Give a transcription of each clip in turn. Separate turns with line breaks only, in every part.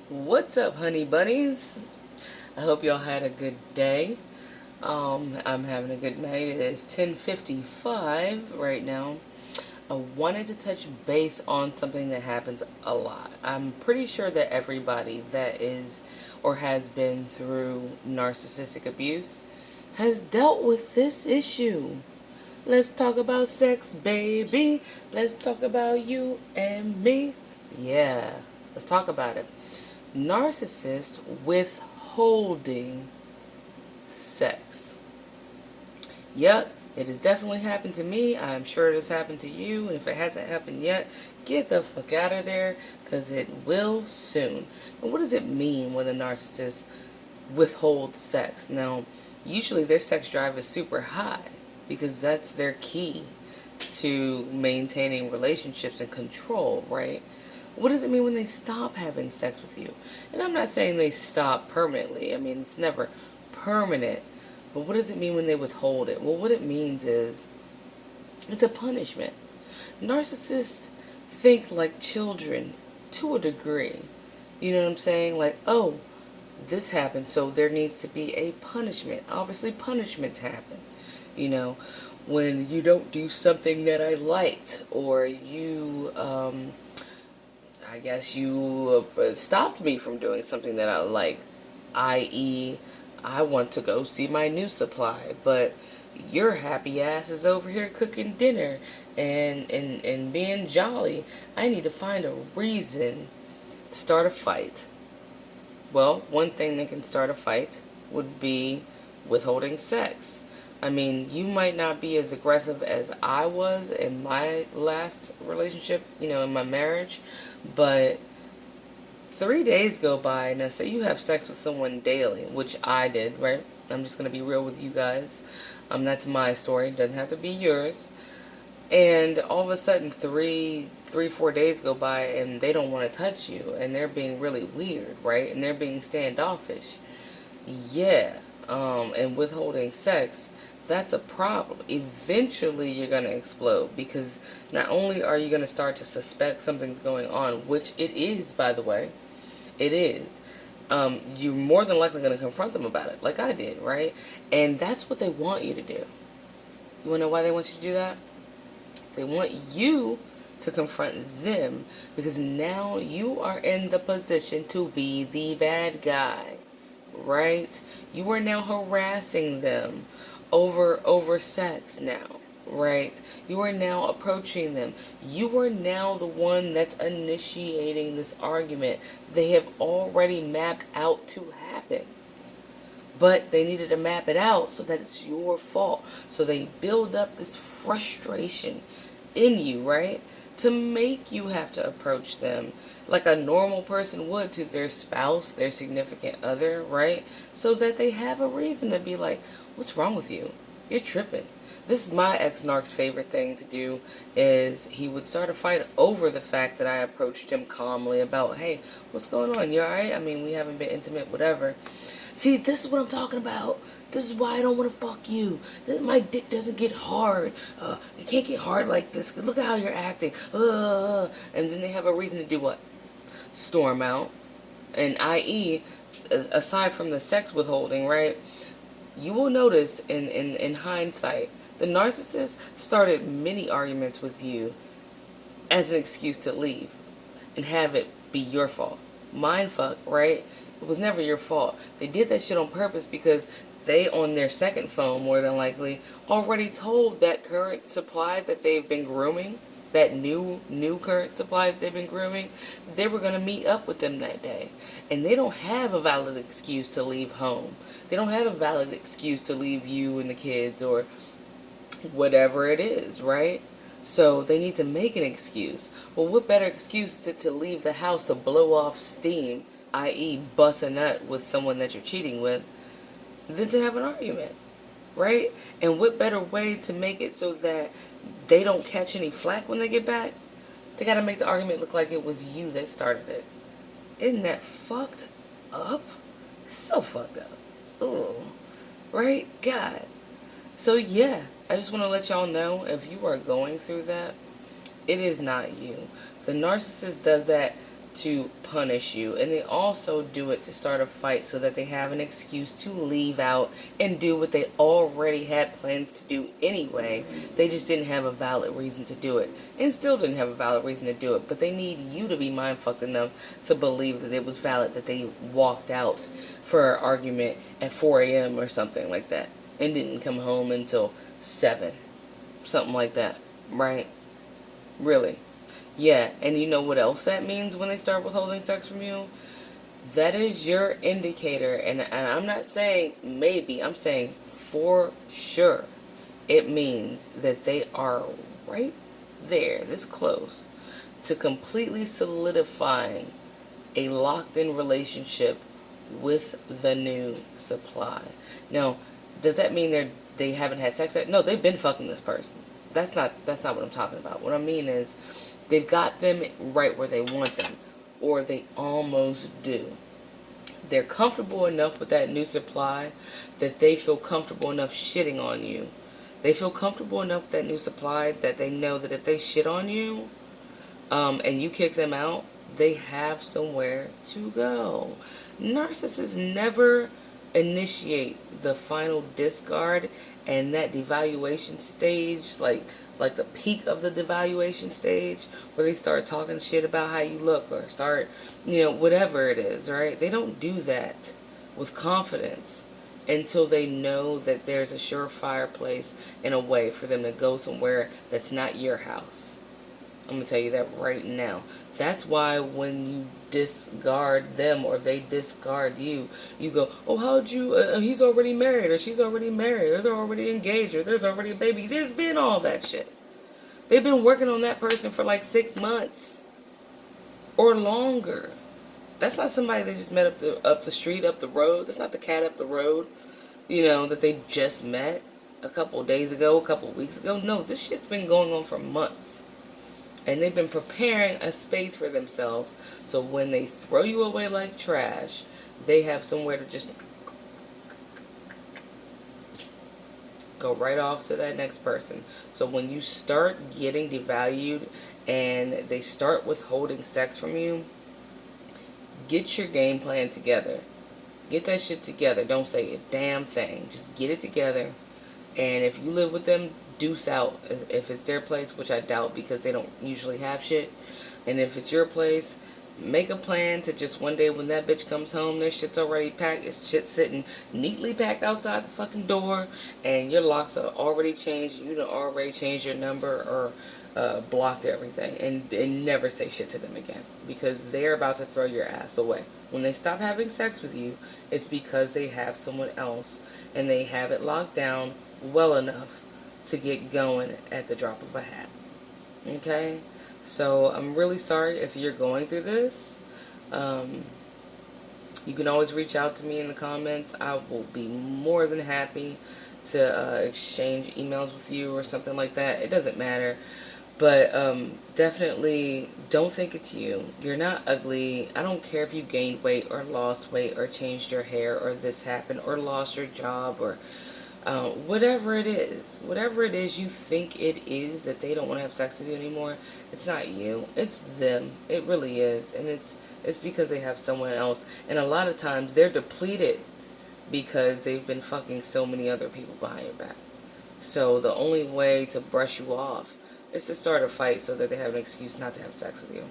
What's up, honey bunnies? I hope y'all had a good day. I'm having a good night. It is 10:55 right now. I wanted to touch base on something that happens a lot. I'm pretty sure that everybody that is or has been through narcissistic abuse has dealt with this issue. Let's talk about sex, baby. Let's talk about you and me. Yeah, let's talk about it. Narcissist withholding sex. Yep, it has definitely happened to me. I'm sure it has happened to you. And if it hasn't happened yet, get the fuck out of there because it will soon. And what does it mean when a narcissist withholds sex? Now, usually their sex drive is super high because that's their key to maintaining relationships and control, right? What does it mean when they stop having sex with you? And I'm not saying they stop permanently. I mean, it's never permanent. But what does it mean when they withhold it? Well, what it means is it's a punishment. Narcissists think like children to a degree. You know what I'm saying? Like, oh, this happened, so there needs to be a punishment. Obviously, punishments happen. You know, when you don't do something that I liked, or I guess you stopped me from doing something that I like, i.e., I want to go see my new supply, but your happy ass is over here cooking dinner and being jolly. I need to find a reason to start a fight. Well, one thing that can start a fight would be withholding sex. I mean, you might not be as aggressive as I was in my last relationship, in my marriage, but 3 days go by. Now, say you have sex with someone daily, which I did, right? I'm just going to be real with you guys. That's my story. It doesn't have to be yours. And all of a sudden, 4 days go by and they don't want to touch you. And they're being really weird, right? And they're being standoffish. Yeah. And withholding sex, that's a problem. Eventually, you're going to explode because not only are you going to start to suspect something's going on, which it is, by the way, it is. You're more than likely going to confront them about it, like I did, right? And that's what they want you to do. You want to know why they want you to do that? They want you to confront them because now you are in the position to be the bad guy, right? You are now harassing them over sex now, right? You are now approaching them. You are now the one that's initiating this argument they have already mapped out to happen. But they needed to map it out so that it's your fault. So they build up this frustration in you, right? To make you have to approach them like a normal person would to their spouse, their significant other, right? So that they have a reason to be like, what's wrong with you? You're tripping. This is my ex-narc's favorite thing to do is he would start a fight over the fact that I approached him calmly about, hey, what's going on? You alright? I mean, we haven't been intimate, whatever. See, this is what I'm talking about. This is why I don't want to fuck you. My dick doesn't get hard. It can't get hard like this. Look at how you're acting. And then they have a reason to do what? Storm out. And i.e., aside from the sex withholding, right? You will notice in hindsight, the narcissist started many arguments with you as an excuse to leave and have it be your fault. Mindfuck, right? It was never your fault. They did that shit on purpose because they, on their second phone, more than likely, already told that current supply that they've been grooming, that new current supply that they've been grooming, they were going to meet up with them that day. And they don't have a valid excuse to leave home. They don't have a valid excuse to leave you and the kids or whatever it is, right? So they need to make an excuse. Well, what better excuse to leave the house to blow off steam, i.e. bust a nut with someone that you're cheating with, than to have an argument, right? And what better way to make it so that they don't catch any flack when they get back? They gotta make the argument look like it was you that started it. Isn't that fucked up? So fucked up. Ugh. Right? God. So yeah, I just want to let y'all know if you are going through that, it is not you. The narcissist does that to punish you, and they also do it to start a fight so that they have an excuse to leave out and do what they already had plans to do anyway. They just didn't have a valid reason to do it, and still didn't have a valid reason to do it, but they need you to be mind-fucked enough to believe that it was valid, that they walked out for an argument at 4 a.m. or something like that and didn't come home until 7, something like that, right? Really. Yeah, and you know what else that means when they start withholding sex from you? That is your indicator, and I'm not saying maybe, I'm saying for sure. It means that they are right there, this close, to completely solidifying a locked-in relationship with the new supply. Now, does that mean they haven't had sex yet? No, they've been fucking this person. That's not what I'm talking about. What I mean is, they've got them right where they want them, or they almost do. They're comfortable enough with that new supply that they feel comfortable enough shitting on you. They feel comfortable enough with that new supply that they know that if they shit on you, and you kick them out, they have somewhere to go. Narcissists never initiate the final discard and that devaluation stage, like the peak of the devaluation stage, where they start talking shit about how you look, or start, whatever it is, right? They don't do that with confidence until they know that there's a surefire place and a way for them to go somewhere that's not your house. I'm going to tell you that right now. That's why when you discard them or they discard you, you go, oh, how'd you, he's already married, or she's already married, or they're already engaged, or there's already a baby. There's been all that shit. They've been working on that person for like 6 months or longer. That's not somebody they just met up the street, up the road. That's not the cat up the road, that they just met a couple of days ago, a couple of weeks ago. No, this shit's been going on for months. And they've been preparing a space for themselves, so when they throw you away like trash, they have somewhere to just go right off to that next person. So when you start getting devalued and they start withholding sex from you, get your game plan together. Get that shit together. Don't say a damn thing. Just get it together. And if you live with them, deuce out. If it's their place, which I doubt because they don't usually have shit. And if it's your place, make a plan to just one day when that bitch comes home, their shit's already packed. It's shit sitting neatly packed outside the fucking door, and your locks are already changed. You done already changed your number or blocked everything. And never say shit to them again, because they're about to throw your ass away. When they stop having sex with you, it's because they have someone else, and they have it locked down well enough to get going at the drop of a hat. Okay? So I'm really sorry if you're going through this. You can always reach out to me in the comments. I will be more than happy to exchange emails with you or something like that. It doesn't matter. But definitely don't think it's you. You're not ugly. I don't care if you gained weight or lost weight or changed your hair or this happened or lost your job or whatever it is you think it is that they don't want to have sex with you anymore. It's not you, it's them. It really is. And it's because they have someone else, and a lot of times they're depleted because they've been fucking so many other people behind your back. So the only way to brush you off is to start a fight so that they have an excuse not to have sex with you.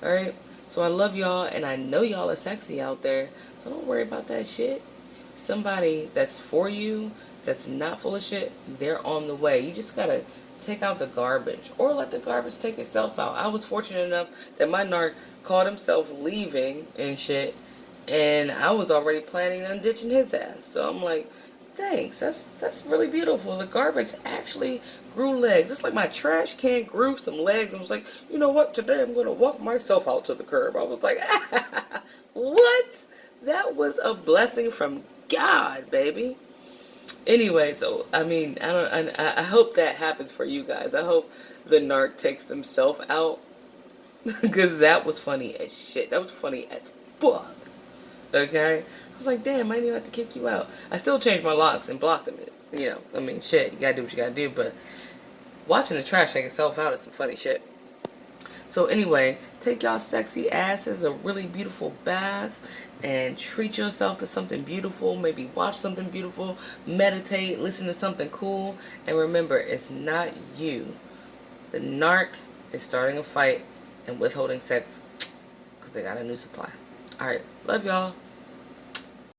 Alright, so I love y'all, and I know y'all are sexy out there, so don't worry about that shit. Somebody that's for you, that's not full of shit, they're on the way. You just gotta take out the garbage, or let the garbage take itself out. I was fortunate enough that my narc caught himself leaving and shit, and I was already planning on ditching his ass. So I'm like, thanks, that's really beautiful. The garbage actually grew legs. It's like my trash can grew some legs. I was like, you know what, today I'm gonna walk myself out to the curb. I was like, what? That was a blessing from God, baby. Anyway, so I mean, I hope that happens for you guys. I hope the narc takes themselves out, because that was funny as shit. That was funny as fuck. Okay, I was like, damn, I didn't even have to kick you out. I still changed my locks and blocked them. I mean, shit, you gotta do what you gotta do. But watching the trash take itself out is some funny shit. So anyway, take y'all sexy asses a really beautiful bath and treat yourself to something beautiful. Maybe watch something beautiful, meditate, listen to something cool. And remember, it's not you. The narc is starting a fight and withholding sex because they got a new supply. All right. Love y'all.